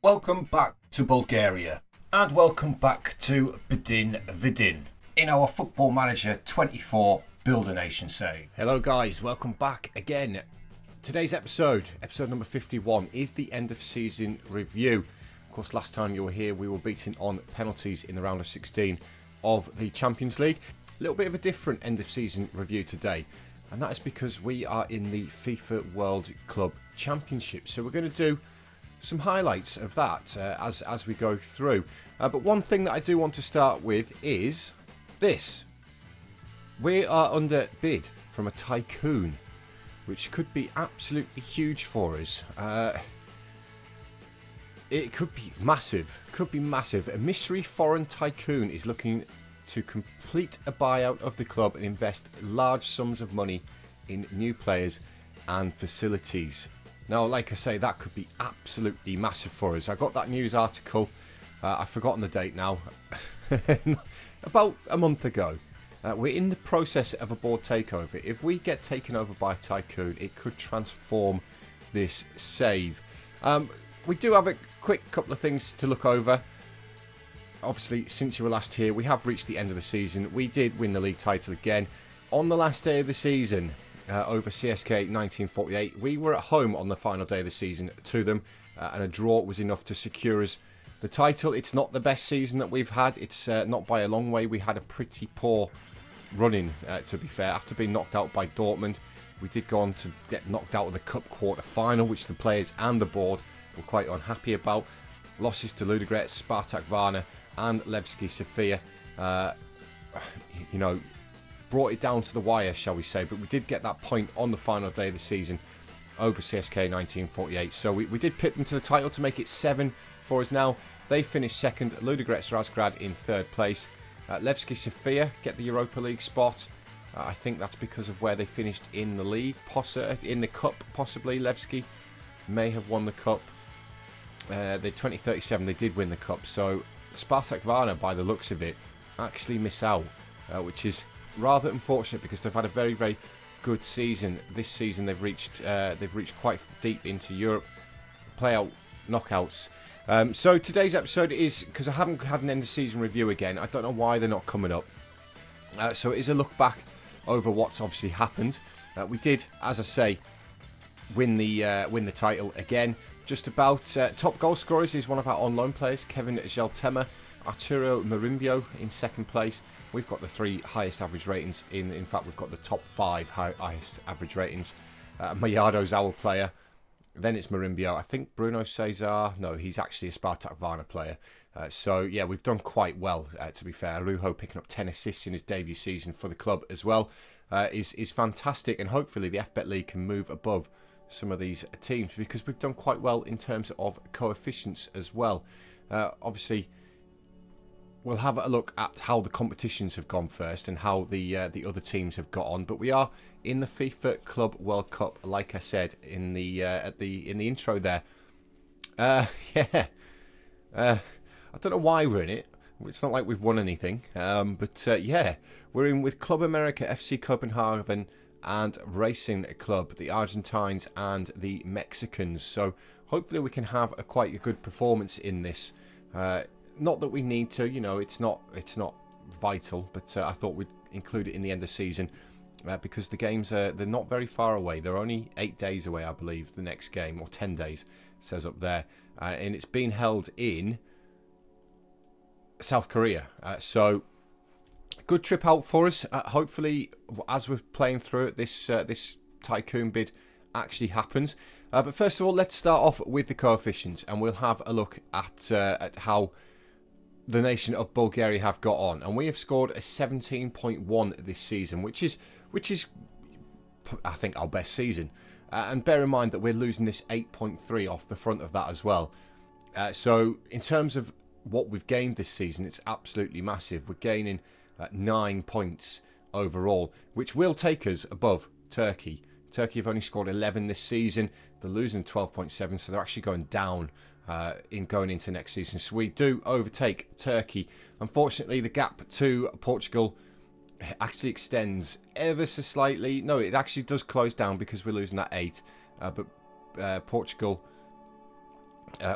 Welcome back to Bulgaria and welcome back to Bdin Vidin in our Football Manager 24 Build a Nation save. Hello guys, welcome back again. Today's episode number 51, is the end of season review. Of course, last time you were here we were beaten on penalties in the round of 16 of the Champions League. A little bit of a different end of season review today, and that is because we are in the FIFA World Club Championship. So we're going to do some highlights of that as we go through. But one thing that I do want to start with is this. We are under bid from a tycoon, which could be absolutely huge for us. It could be massive. A mystery foreign tycoon is looking to complete a buyout of the club and invest large sums of money in new players and facilities. Now, like I say, that could be absolutely massive for us. I got that news article, I've forgotten the date now, about a month ago. We're in the process of a board takeover. If we get taken over by a tycoon, it could transform this save. We do have a quick couple of things to look over. Obviously, since you were last here, we have reached the end of the season. We did win the league title again on the last day of the season. Over CSK 1948. We were at home on the final day of the season to them, and a draw was enough to secure us the title. It's not the best season that we've had. It's not by a long way. We had a pretty poor running, to be fair. After being knocked out by Dortmund, we did go on to get knocked out of the Cup quarter-final, which the players and the board were quite unhappy about. Losses to Ludogorets, Spartak Varna and Levski Sofia. Brought it down to the wire, shall we say, but we did get that point on the final day of the season over CSK 1948. So we did pit them to the title to make it 7 for us now. They finished second. Ludogorets Razgrad in third place. Levski Sofia get the Europa League spot. I think that's because of where they finished in the league, in the cup possibly. Levski may have won the cup. The 2037 they did win the cup. So Spartak Varna, by the looks of it, actually miss out, which is rather unfortunate because they've had a very, very good season. This season they've reached quite deep into Europe, playout knockouts. So today's episode is, because I haven't had an end of season review again, I don't know why they're not coming up. So it is a look back over what's obviously happened. We did, as I say, win the title again. Just about. Top goal scorers is one of our on-loan players, Kevin Geltema. Arturo Marimbio in second place. We've got the 3 highest average ratings. In fact, we've got the top 5 highest average ratings. Mayardo's our player. Then it's Marimbio. I think Bruno Cesar. No, he's actually a Spartak Varna player. So, yeah, we've done quite well, to be fair. Arujo picking up 10 assists in his debut season for the club as well is fantastic. And hopefully the FBet League can move above some of these teams because we've done quite well in terms of coefficients as well. Obviously, we'll have a look at how the competitions have gone first and how the other teams have got on. But we are in the FIFA Club World Cup, like I said in the intro there. I don't know why we're in it. It's not like we've won anything. But we're in with Club America, FC Copenhagen, and Racing Club, the Argentines and the Mexicans. So hopefully we can have quite a good performance in this. Not that we need to, it's not vital, but I thought we'd include it in the end of season because the games they're not very far away. They're only 8 days away, I believe, the next game, or 10 days, it says up there, and it's being held in South Korea. So good trip out for us. Hopefully, as we're playing through it, this tycoon bid actually happens. But first of all, let's start off with the coefficients, and we'll have a look at how the nation of Bulgaria have got on. And we have scored a 17.1 this season, which is I think our best season. And bear in mind that we're losing this 8.3 off the front of that as well. So in terms of what we've gained this season, it's absolutely massive. We're gaining 9 points overall, which will take us above Turkey. Turkey have only scored 11 this season. They're losing 12.7, so they're actually going down in going into next season. So we do overtake Turkey. Unfortunately, the gap to Portugal actually extends ever so slightly. No, it actually does close down because we're losing that 8. But Portugal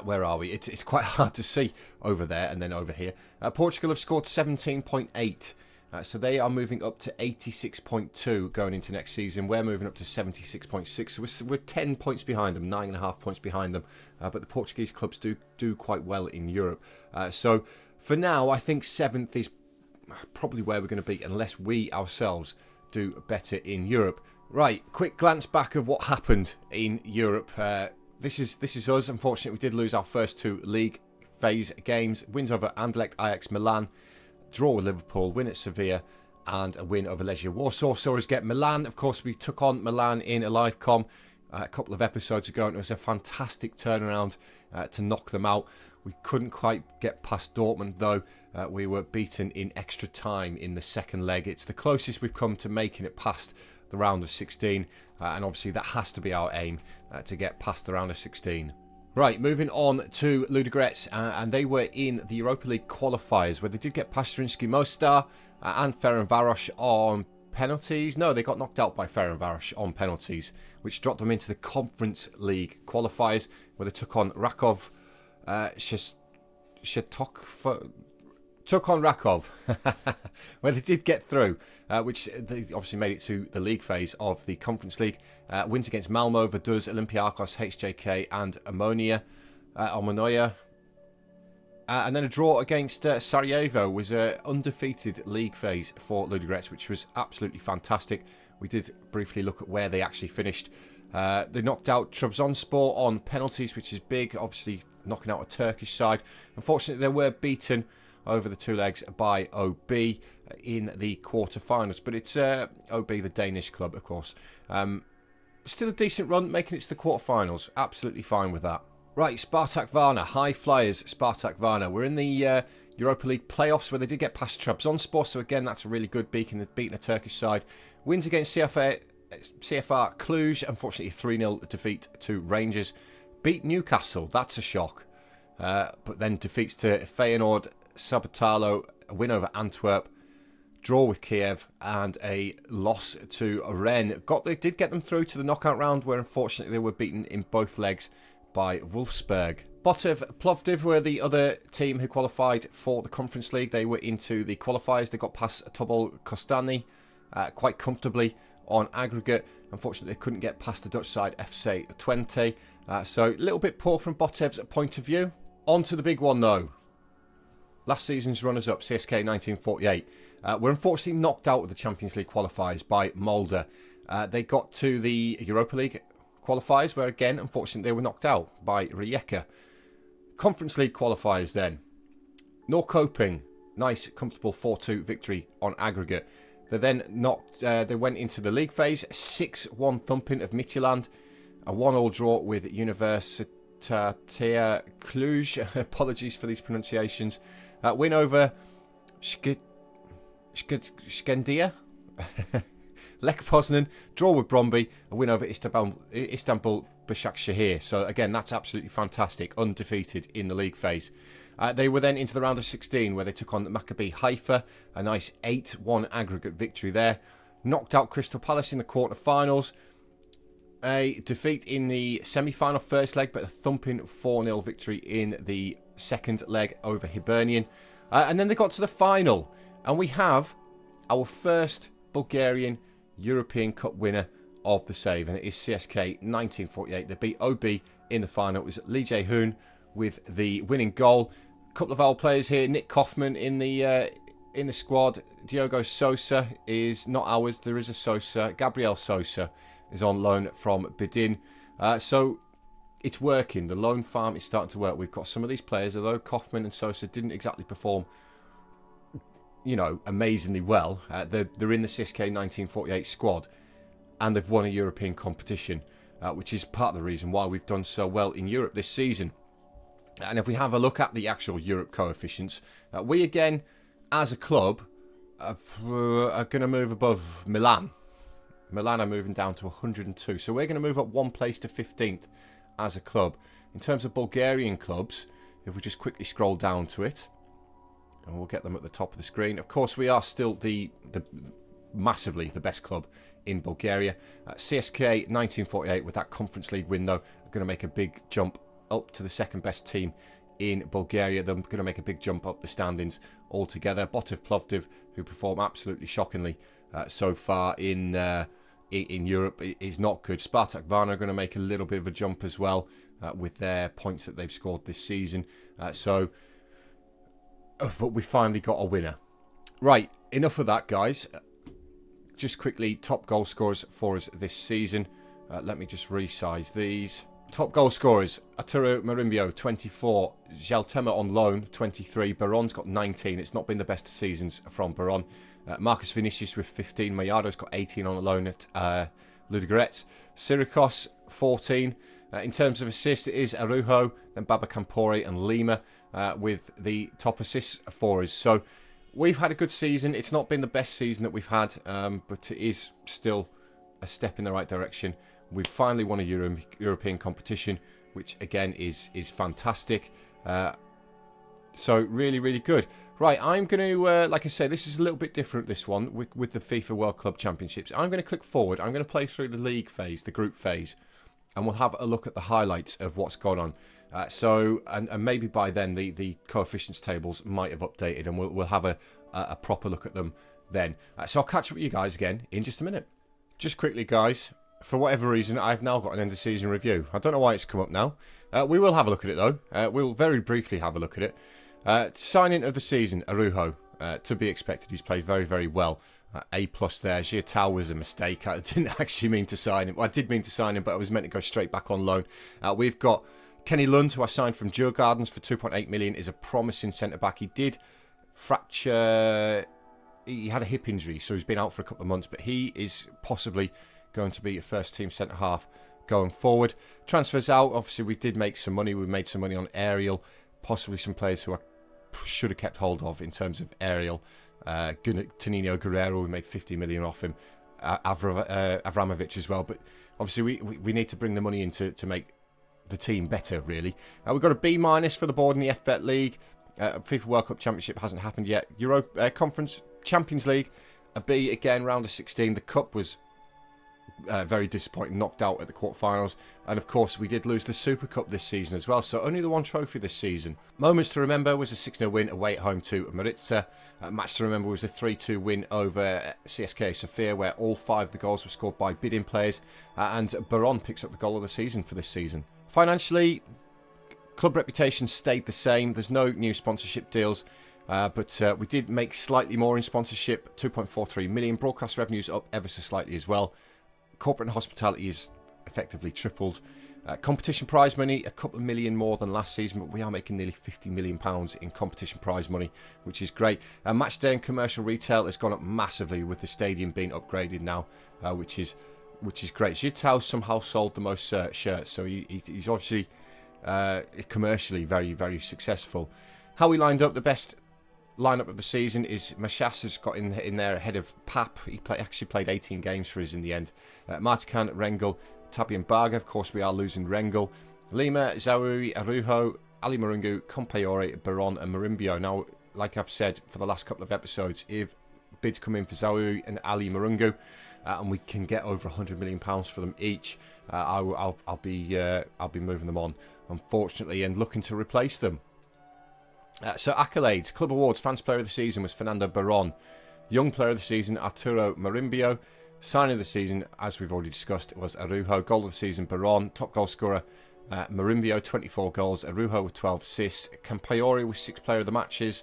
Where are we? It's quite hard to see over there and then over here. Portugal have scored 17.8. So they are moving up to 86.2 going into next season. We're moving up to 76.6. So we're 10 points behind them, 9.5 points behind them. But the Portuguese clubs do quite well in Europe. So for now, I think 7th is probably where we're going to be unless we ourselves do better in Europe. Right, quick glance back of what happened in Europe. This is us. Unfortunately, we did lose our first 2 league phase games. Wins over Anderlecht, Ajax, Milan. Draw with Liverpool, win at Sevilla, and a win over Legia Warsaw. Saw us get Milan. Of course, we took on Milan in a live com a couple of episodes ago, and it was a fantastic turnaround to knock them out. We couldn't quite get past Dortmund, though. We were beaten in extra time in the second leg. It's the closest we've come to making it past the round of 16, and obviously that has to be our aim, to get past the round of 16. Right, moving on to Ludogorets, and they were in the Europa League qualifiers where they did get past Zrinjski Mostar and Ferencváros on penalties. No, they got knocked out by Ferencváros on penalties, which dropped them into the Conference League qualifiers where they took on Rakov. Took on Rakov, where they did get through, which they obviously made it to the league phase of the Conference League. Wins against Malmo, Vaduz, Olympiacos, HJK, and Omonia. And then a draw against Sarajevo was an undefeated league phase for Ludogorets, which was absolutely fantastic. We did briefly look at where they actually finished. They knocked out Trabzonspor on penalties, which is big, obviously knocking out a Turkish side. Unfortunately, they were beaten over the 2 legs by OB in the quarter-finals. But it's OB, the Danish club, of course. Still a decent run, making it to the quarter-finals. Absolutely fine with that. Right, Spartak Varna, high flyers, Spartak Varna. We're in the Europa League playoffs where they did get past Trabzonspor. So again, that's a really good beating a Turkish side. Wins against CFR Cluj. Unfortunately, 3-0 defeat to Rangers. Beat Newcastle, that's a shock. But then defeats to Feyenoord, Sabotalo, a win over Antwerp, draw with Kiev, and a loss to Rennes. They did get them through to the knockout round, where unfortunately they were beaten in both legs by Wolfsburg. Botov Plovdiv were the other team who qualified for the Conference League. They were into the qualifiers. They got past Tobol Kostani quite comfortably on aggregate. Unfortunately, they couldn't get past the Dutch side, FC Twente. So a little bit poor from Botov's point of view. On to the big one, though. Last season's runners-up, CSK 1948, were unfortunately knocked out of the Champions League qualifiers by Molde. They got to the Europa League qualifiers, where again, unfortunately, they were knocked out by Rijeka. Conference League qualifiers then. Norrköping, nice, comfortable 4-2 victory on aggregate. They then they went into the league phase, 6-1 thumping of Midtjylland, a 1-1 draw with Universitatea Cluj. Apologies for these pronunciations. Win over Skendia, Lech Poznan, draw with Bromby, a win over Istanbul Başakşehir. So again, that's absolutely fantastic, undefeated in the league phase. They were then into the round of 16 where they took on Maccabi Haifa, a nice 8-1 aggregate victory there. Knocked out Crystal Palace in the quarter-finals. A defeat in the semi-final first leg, but a thumping 4-0 victory in the second leg over Hibernian. And then they got to the final. And we have our first Bulgarian European Cup winner of the save. And it is CSK 1948. They beat OB in the final. It was Lee Jae-hoon with the winning goal. A couple of our players here. Nick Kaufman in the squad. Diogo Sosa is not ours. There is a Sosa. Gabriel Sosa is on loan from Bdin. So it's working. The loan farm is starting to work. We've got some of these players, although Kaufman and Sosa didn't exactly perform, amazingly well. They're in the CSK 1948 squad, and they've won a European competition, which is part of the reason why we've done so well in Europe this season. And if we have a look at the actual Europe coefficients, we again, as a club, are going to move above Milan. Milan are moving down to 102. So we're going to move up one place to 15th as a club. In terms of Bulgarian clubs, if we just quickly scroll down to it, and we'll get them at the top of the screen. Of course, we are still the massively the best club in Bulgaria. CSK 1948 with that Conference League win, though, are going to make a big jump up to the second best team in Bulgaria. They're going to make a big jump up the standings altogether. Botev Plovdiv, who perform absolutely shockingly so far in Europe, is not good. Spartak Varna are going to make a little bit of a jump as well with their points that they've scored this season. But we finally got a winner. Right, enough of that, guys. Just quickly, top goal scorers for us this season. Let me just resize these. Top goal scorers: Arturo Marimbio, 24. Jaltema on loan, 23. Baron's got 19. It's not been the best of seasons from Baron. Marcus Vinicius with 15. Mayado's got 18 on loan at Ludogorets. Sirikos, 14. In terms of assists, it is Araujo, then Baba Campore and Lima with the top assists for us. So we've had a good season. It's not been the best season that we've had, but it is still a step in the right direction. We've finally won a European competition, which again is fantastic. So really, really good. Right, I'm going to, like I say, this is a little bit different, this one, with the FIFA World Club Championships. I'm going to click forward. I'm going to play through the league phase, the group phase, and we'll have a look at the highlights of what's gone on. And maybe by then the coefficients tables might have updated, and we'll have a proper look at them then. So I'll catch up with you guys again in just a minute. Just quickly, guys, for whatever reason, I've now got an end of season review. I don't know why it's come up now. We will have a look at it though. We'll very briefly have a look at it. Signing of the season, Araujo, to be expected. He's played very, very well. A+ there. Giatao was a mistake. I didn't actually mean to sign him. Well, I did mean to sign him, but I was meant to go straight back on loan. We've got Kenny Lund, who I signed from Djurgårdens for 2.8 million, is a promising centre-back. He did fracture... He had a hip injury, so he's been out for a couple of months, but he is possibly going to be a first-team centre-half going forward. Transfers out, obviously we did make some money. We made some money on Ariel, possibly some players who I should have kept hold of in terms of Ariel. Tonino Guerrero, we made 50 million off him. Avramovic as well, but obviously we need to bring the money in to make the team better, really. We've got a B- for the board in the FBet League. FIFA World Cup Championship hasn't happened yet. Euro Conference Champions League, a B again, round of 16. The Cup was very disappointing, knocked out at the quarterfinals. And of course, we did lose the Super Cup this season as well, so only the one trophy this season. Moments to remember was a 6-0 win away at home to Maritza. Match to remember was a 3-2 win over CSKA Sofia, where all 5 of the goals were scored by Bdin players. And Baron picks up the goal of the season for this season. Financially, club reputation stayed the same. There's no new sponsorship deals. But we did make slightly more in sponsorship, 2.43 million. Broadcast revenues up ever so slightly as well. Corporate and hospitality is effectively tripled. Competition prize money, a couple of million more than last season, but we are making nearly £50 million in competition prize money, which is great. Match day and commercial retail has gone up massively with the stadium being upgraded now, which is great. Giatao somehow sold the most shirts, so he's obviously commercially very, very successful. How we lined up, the best lineup of the season is Mashas has got in there ahead of Pap. He actually played 18 games for us in the end. Martican, Rengel, Tabian Barga. Of course, we are losing Rengel. Lima, Zawi, Araujo, Ali Marungu, Compaore, Baron and Marimbio. Now, like I've said for the last couple of episodes, if bids come in for Zawi and Ali Marungu, and we can get over £100 million for them each, I'll be moving them on, unfortunately, and looking to replace them. So accolades, Club Awards, Fans Player of the Season was Fernando Baron. Young Player of the Season, Arturo Marimbio. Signing of the Season, as we've already discussed, was Araujo. Goal of the Season, Baron. Top goal scorer, Marimbio, 24 goals. Araujo with 12 assists. Campaiori with 6 Player of the Matches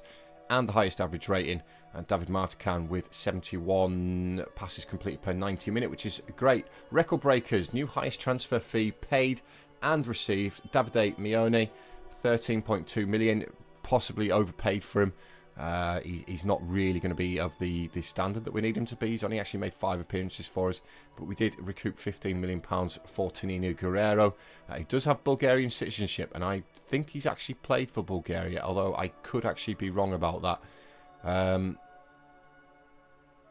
and the highest average rating. And David Martican with 71 passes completed per 90 minute, which is great. Record breakers, new highest transfer fee paid and received. Davide Mione, 13.2 million. Possibly overpaid for him. He's not really going to be of the standard that we need him to be. He's only actually made 5 appearances for us, but we did recoup £15 million for Tonino Guerrero. He does have Bulgarian citizenship, and I think he's actually played for Bulgaria, although I could actually be wrong about that.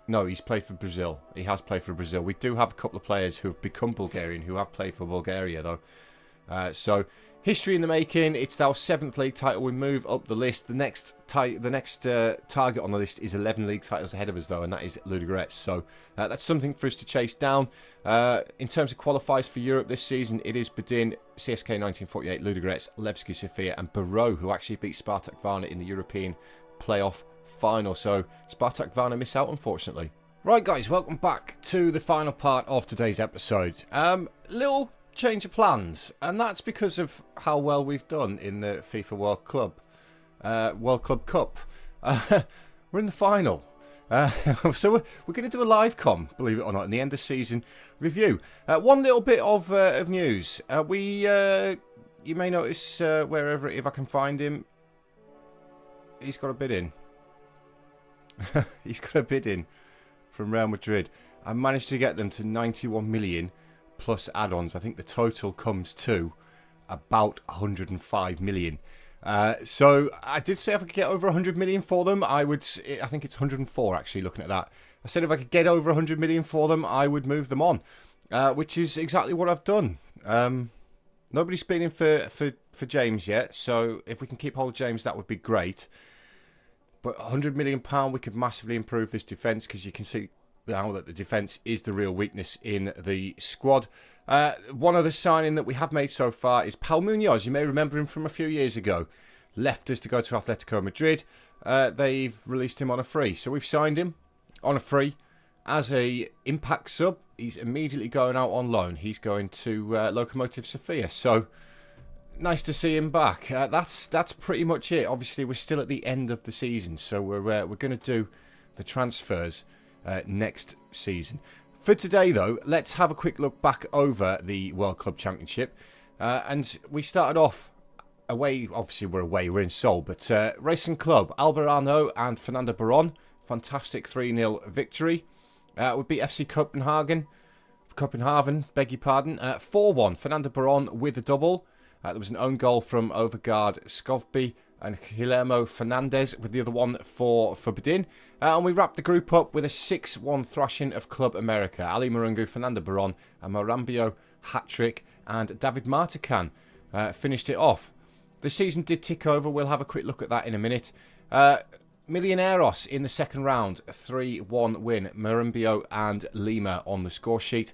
No, he's played for Brazil. He has played for Brazil. We do have a couple of players who have become Bulgarian who have played for Bulgaria, though. So History in the making. It's our 7th league title. We move up the list. The next target on the list is 11 league titles ahead of us, though, and that is Ludogorets. So that's something for us to chase down. In terms of qualifiers for Europe this season, it is Bdin, CSK 1948, Ludogorets, Levski Sofia, and PRO, who actually beat Spartak Varna in the European playoff final. So Spartak Varna miss out, unfortunately. Right, guys, welcome back to the final part of today's episode. Little change of plans, and that's because of how well we've done in the FIFA World Club Cup. We're in the final, so we're going to do a live com, believe it or not, in the end of season review. One little bit of news. You may notice wherever, if I can find him, he's got a bid in. He's got a bid in from Real Madrid. I managed to get them to 91 million plus add-ons. I think the total comes to about 105 million. So I did say if I could get over 100 million for them, I think it's 104 actually, looking at that. I said if I could get over 100 million for them, I would move them on, which is exactly what I've done. Nobody's been in for James yet, so if we can keep hold of James, that would be great. But £100 million, we could massively improve this defence, because you can see now that the defence is the real weakness in the squad. One other signing that we have made so far is Pau Munoz. You may remember him from a few years ago. Left us to go to Atletico Madrid. They've released him on a free. So we've signed him on a free as a impact sub. He's immediately going out on loan. He's going to Lokomotiv Sofia. So nice to see him back. That's pretty much it. Obviously, we're still at the end of the season, so we're going to do the transfers next season. For today, though, let's have a quick look back over the World Club Championship. And we started off away. Obviously, we're away. We're in Seoul. But Racing Club, Alberano and Fernando Baron. Fantastic 3-0 victory. Would be FC Copenhagen, beg your pardon. 4-1, Fernando Baron with a double. There was an own goal from Overgaard Skovby and Guillermo Fernandez with the other one for Bdin. And we wrapped the group up with a 6-1 thrashing of Club America. Ali Marungu, Fernando Baron, and Morambio hat-trick, and David Martican finished it off. The season did tick over. We'll have a quick look at that in a minute. Millonarios in the second round, 3-1 win. Morambio and Lima on the score sheet.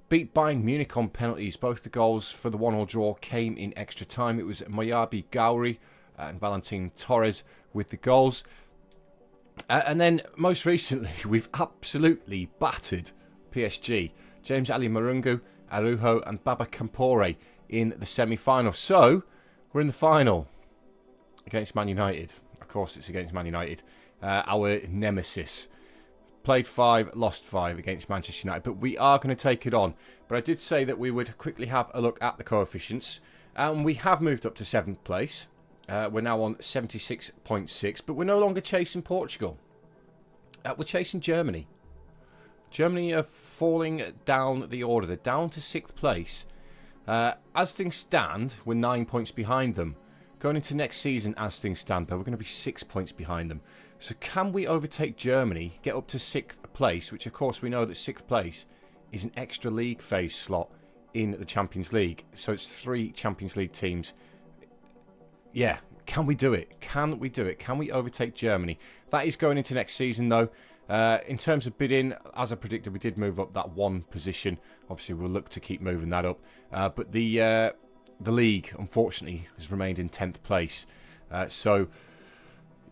Beat Bayern Munich on penalties. Both the goals for the 1-1 draw came in extra time. It was Moyabi Gowri and Valentin Torres with the goals. And then, most recently, we've absolutely battered PSG. James Ali Marungu, Arujo and Baba Campore in the semi-final. So, we're in the final against Man United. Of course, it's against Man United. Our nemesis. Played 5, lost 5 against Manchester United. But we are going to take it on. But I did say that we would quickly have a look at the coefficients. And we have moved up to 7th place. We're now on 76.6, but we're no longer chasing Portugal. We're chasing Germany. Germany are falling down the order. They're down to 6th place. As things stand, we're 9 points behind them. Going into next season, as things stand, though, we're going to be 6 points behind them. So can we overtake Germany, get up to 6th place, which of course we know that 6th place is an extra league phase slot in the Champions League. So it's 3 Champions League teams. Yeah, can we do it? Can we do it? Can we overtake Germany? That is going into next season, though. In terms of bidding, as I predicted, we did move up that 1 position. Obviously, we'll look to keep moving that up. But the league, unfortunately, has remained in 10th place. So,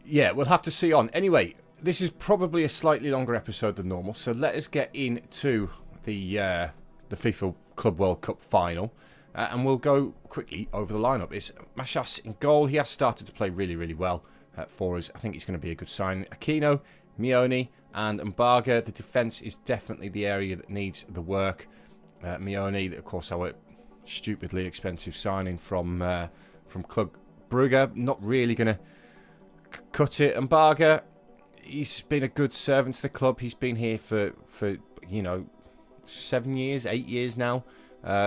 yeah, we'll have to see on. Anyway, this is probably a slightly longer episode than normal. So let us get into the FIFA Club World Cup final. And we'll go quickly over the lineup. It's Mashas in goal. He has started to play really, really well for us. I think he's going to be a good sign. Aquino, Mioni, and Mbaga. The defence is definitely the area that needs the work. Mioni, of course, our stupidly expensive signing from Club Brugge. Not really going to cut it. Mbaga, he's been a good servant to the club. He's been here for 7 years, 8 years now.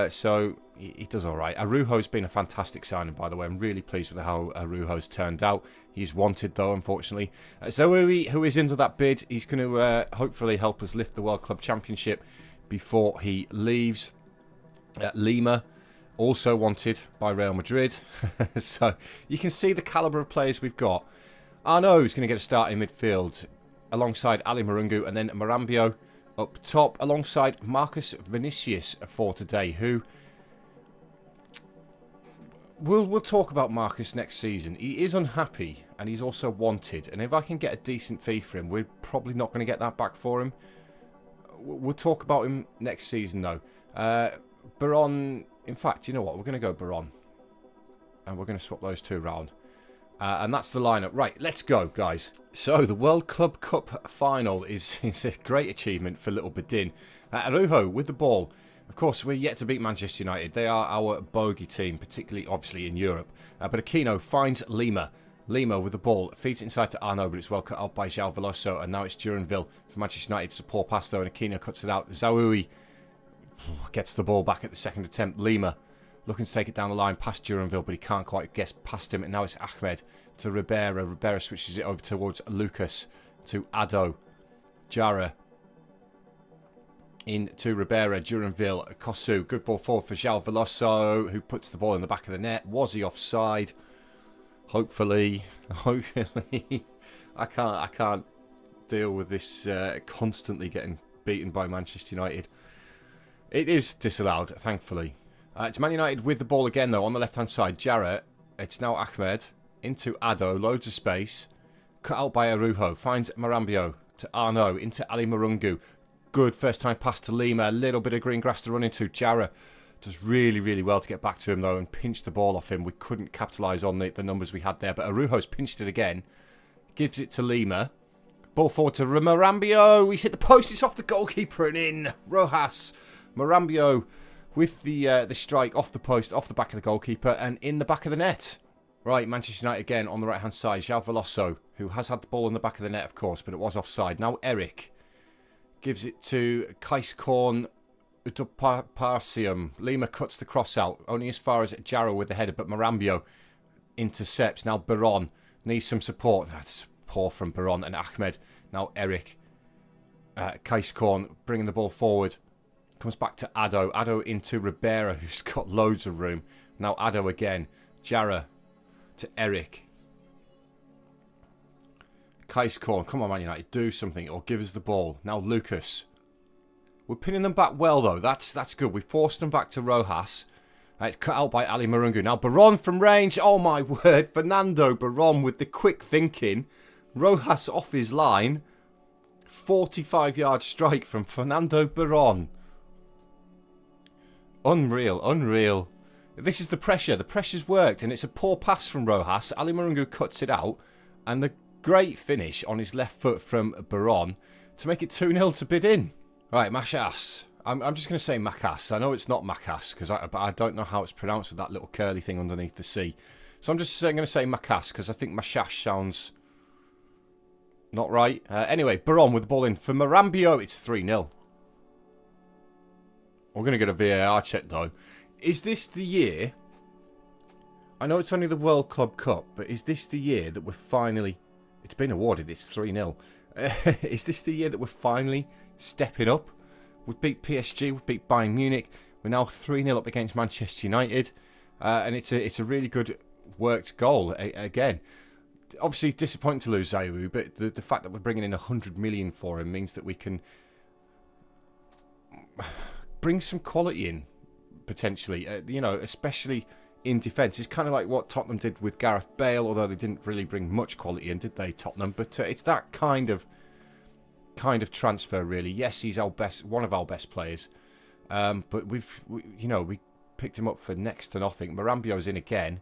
So he does all right. Arujo's been a fantastic signing, by the way. I'm really pleased with how Arujo's turned out. He's wanted, though, unfortunately. Zoe, who is into that bid, he's going to hopefully help us lift the World Club Championship before he leaves. Lima, Also wanted by Real Madrid. So you can see the calibre of players we've got. Arnaud's going to get a start in midfield alongside Ali Marungu, and then Marambio up top alongside Marcus Vinicius for today, who we'll talk about Marcus next season. He is unhappy and he's also wanted, and if I can get a decent fee for him, we're probably not going to get that back for him. We'll talk about him next season though. Baron, in fact, you know what, we're going to go Baron and we're going to swap those two around. And that's the lineup. Right, let's go, guys. So, the World Club Cup final is a great achievement for little Bdin. Araujo with the ball. Of course, we're yet to beat Manchester United. They are our bogey team, particularly, obviously, in Europe. But Aquino finds Lima. Lima with the ball. Feeds it inside to Arnaud, but it's well cut out by João Veloso. And now it's Duranville for Manchester United. It's a poor pass, though, and Aquino cuts it out. Zaoui gets the ball back at the second attempt. Lima looking to take it down the line past Duranville, but he can't quite get past him. And now it's Ahmed to Ribeira. Ribeira switches it over towards Lucas, to Ado. Jara into Ribeira. Duranville. Kosu. Good ball forward for João Veloso, who puts the ball in the back of the net. Was he offside? Hopefully. Hopefully. I can't deal with this constantly getting beaten by Manchester United. It is disallowed, thankfully. It's Man United with the ball again, though, on the left-hand side. Jarrett, it's now Ahmed, into Ado, loads of space. Cut out by Araujo, finds Marambio to Arnaud, into Ali Marungu. Good first-time pass to Lima, a little bit of green grass to run into. Jarrett does really, really well to get back to him, though, and pinch the ball off him. We couldn't capitalise on the numbers we had there, but Araujo's pinched it again. Gives it to Lima. Ball forward to Marambio. He's hit the post, it's off the goalkeeper and in. Rojas. Marambio with the strike off the post, off the back of the goalkeeper, and in the back of the net. Right, Manchester United again on the right-hand side. João Veloso, who has had the ball in the back of the net, of course, but it was offside. Now Eric gives it to Kaiskorn Utoparsium. Lima cuts the cross out, only as far as Jarrow with the header, but Marambio intercepts. Now Baron needs some support. That's poor from Baron and Ahmed. Now Eric. Kaiskorn bringing the ball forward. Comes back to Ado. Ado into Ribeira, who's got loads of room. Now Ado again. Jara to Eric. Kaiskorn. Come on, Man United. Do something or give us the ball. Now Lucas. We're pinning them back well, though. That's good. We forced them back to Rojas. It's cut out by Ali Marungu. Now Baron from range. Oh, my word. Fernando Baron with the quick thinking. Rojas off his line. 45-yard strike from Fernando Baron. Unreal, unreal. This is the pressure. The pressure's worked, and it's a poor pass from Rojas. Ali Marungu cuts it out, and the great finish on his left foot from Baron to make it 2-0 to Bdin. Right, Machas. I'm just going to say Macas. I know it's not Macas, but I don't know how it's pronounced with that little curly thing underneath the C. So I'm just going to say Macas, because I think Machash sounds not right. Anyway, Baron with the ball in. For Marambio, it's 3-0. We're going to get a VAR check, though. Is this the year? I know it's only the World Club Cup, but is this the year that we're finally... It's been awarded, it's 3-0. Is this the year that we're finally stepping up? We've beat PSG, we've beat Bayern Munich. We're now 3-0 up against Manchester United. And it's a really good worked goal, again. Obviously, disappointing to lose Zayu, but the fact that we're bringing in 100 million for him means that we can... bring some quality in, potentially, especially in defence. It's kind of like what Tottenham did with Gareth Bale, although they didn't really bring much quality in, did they, Tottenham? But it's that kind of transfer, really. Yes, he's one of our best players, but we picked him up for next to nothing. Marambio's in again.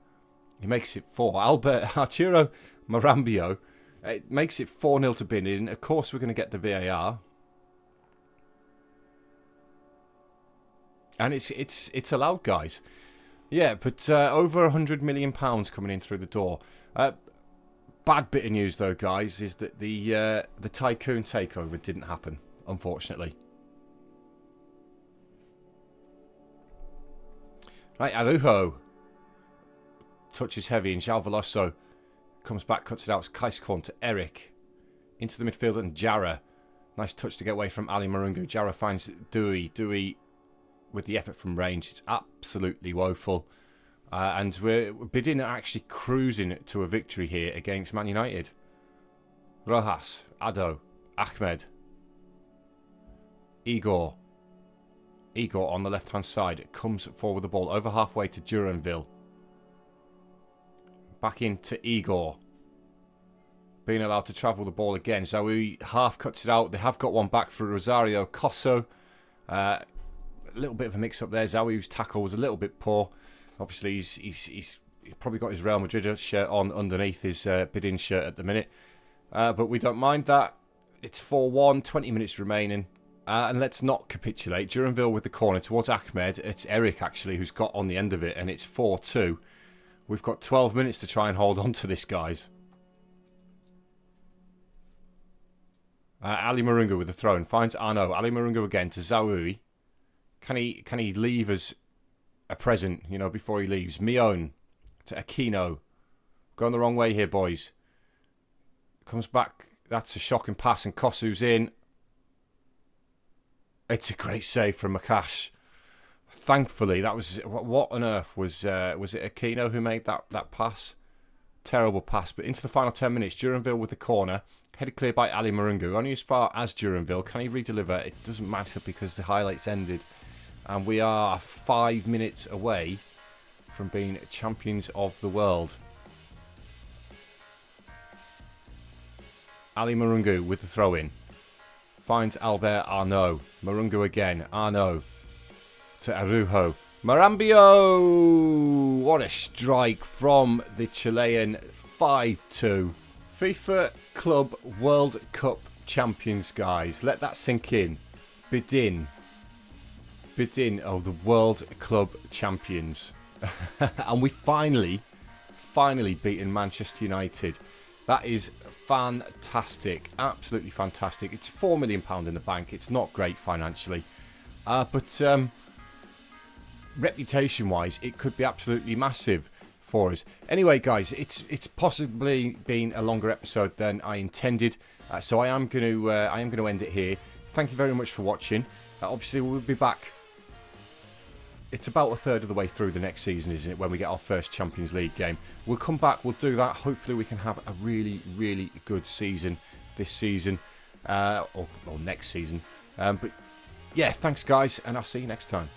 He makes it 4. Arturo Marambio, it makes it 4-0 to Bdin. Of course, we're going to get the VAR. And it's allowed, guys. Yeah, but over £100 million coming in through the door. Bad bit of news, though, guys, is that the Tycoon takeover didn't happen, unfortunately. Right, Araujo touches heavy, and João Veloso comes back, cuts it out. It's Kaiskorn to Eric. Into the midfield, and Jara. Nice touch to get away from Ali Marungu. Jara finds Dewey. Dewey with the effort from range. It's absolutely woeful. And we're Bdin actually cruising to a victory here against Man United. Rojas, Ado, Ahmed, Igor. Igor on the left-hand side comes forward the ball over halfway to Duranville. Back into Igor. Being allowed to travel the ball again. Zawi half cuts it out. They have got one back for Rosario Cosso. A little bit of a mix-up there. Zawi's tackle was a little bit poor. Obviously, he's probably got his Real Madrid shirt on underneath his Bdin shirt at the minute. But we don't mind that. It's 4-1, 20 minutes remaining. And let's not capitulate. Duranville with the corner towards Ahmed. It's Eric, actually, who's got on the end of it. And it's 4-2. We've got 12 minutes to try and hold on to this, guys. Ali Marungu with the throw and finds Arnaud. Ali Marungu again to Zawi. Can he leave us a present, you know, before he leaves? Mion to Aquino. Going the wrong way here, boys. Comes back. That's a shocking pass and Kosu's in. It's a great save from Makash. Thankfully, that was... What on earth was it Aquino who made that pass? Terrible pass. But into the final 10 minutes, Duranville with the corner. Headed clear by Ali Marungu. Only as far as Duranville. Can he redeliver? It doesn't matter because the highlights ended. And we are 5 minutes away from being champions of the world. Ali Marungu with the throw-in. Finds Albert Arnaud. Marungu again. Arnaud to Arujo. Marambio! What a strike from the Chilean. 5-2. FIFA Club World Cup champions, guys. Let that sink in. Bdin of the World Club champions. And we finally beaten Manchester United. That is fantastic. Absolutely fantastic. It's £4 million in the bank. It's not great financially. But reputation-wise, it could be absolutely massive for us. Anyway, guys, it's possibly been a longer episode than I intended. So I am going to end it here. Thank you very much for watching. Obviously, we'll be back. It's about a third of the way through the next season, isn't it, when we get our first Champions League game. We'll come back, we'll do that. Hopefully we can have a really, really good season this season, or next season. But yeah, thanks guys, and I'll see you next time.